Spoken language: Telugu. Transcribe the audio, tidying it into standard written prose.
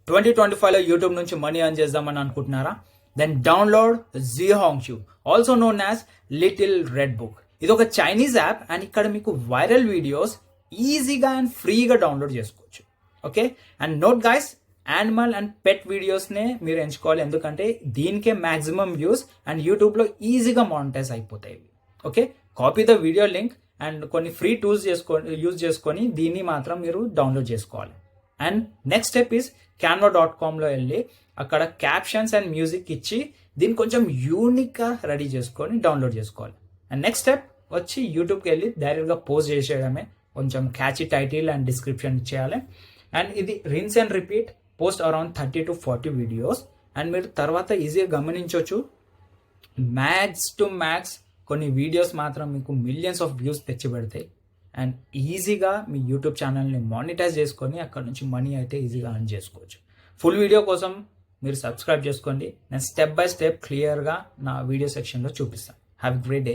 2025లో యూట్యూబ్ నుంచి మనీ ఎర్న్ చేద్దామని అనుకుంటున్నారా? Then download Xiaohongshu, also known as little red book. ఇది ఒక చైనీస్ యాప్ అండ్ ఇక్కడ మీకు వైరల్ వీడియోస్ ఈజీగా అండ్ ఫ్రీగా డౌన్లోడ్ చేసుకోవచ్చు. Okay, and note guys, animal and pet వీడియోస్నే మీరు ఎంచుకోవాలి, ఎందుకంటే దీనికే మ్యాక్సిమం వ్యూస్ అండ్ యూట్యూబ్లో ఈజీగా మానిటైజ్ అయిపోతాయి. Okay, copy the video link and కొన్ని ఫ్రీ టూల్స్ యూజ్ చేసుకొని దీన్ని మాత్రం మీరు డౌన్లోడ్ చేసుకోవాలి. అండ్ నెక్స్ట్ స్టెప్ ఈస్ canva.comలో వెళ్ళి అక్కడ క్యాప్షన్స్ అండ్ మ్యూజిక్ ఇచ్చి దీన్ని కొంచెం యూనిక్గా రెడీ చేసుకొని డౌన్లోడ్ చేసుకోవాలి. అండ్ నెక్స్ట్ స్టెప్ వచ్చి యూట్యూబ్కి వెళ్ళి డైరెక్ట్గా పోస్ట్ చేసేయడమే, కొంచెం క్యాచీ టైటిల్ అండ్ డిస్క్రిప్షన్ ఇచ్చేయాలి. అండ్ ఇది rinse and repeat, post around 30 to 40 videos. And మీరు తర్వాత ఈజీగా గమనించవచ్చు, మ్యాక్స్ టు మ్యాక్స్ కొన్ని వీడియోస్ మాత్రం మీకు మిలియన్స్ ఆఫ్ వ్యూస్ తెచ్చి పెడతాయి. అండ్ ఈజీగా మీ యూట్యూబ్ ఛానల్ని మానిటైజ్ చేసుకొని అక్కడ నుంచి మనీ అయితే ఈజీగా ఎర్న్ చేసుకోవచ్చు. ఫుల్ వీడియో కోసం మీరు సబ్స్క్రైబ్ చేసుకోండి. నేను స్టెప్ బై స్టెప్ క్లియర్గా నా వీడియో సెక్షన్లో చూపిస్తాను. Have a great day.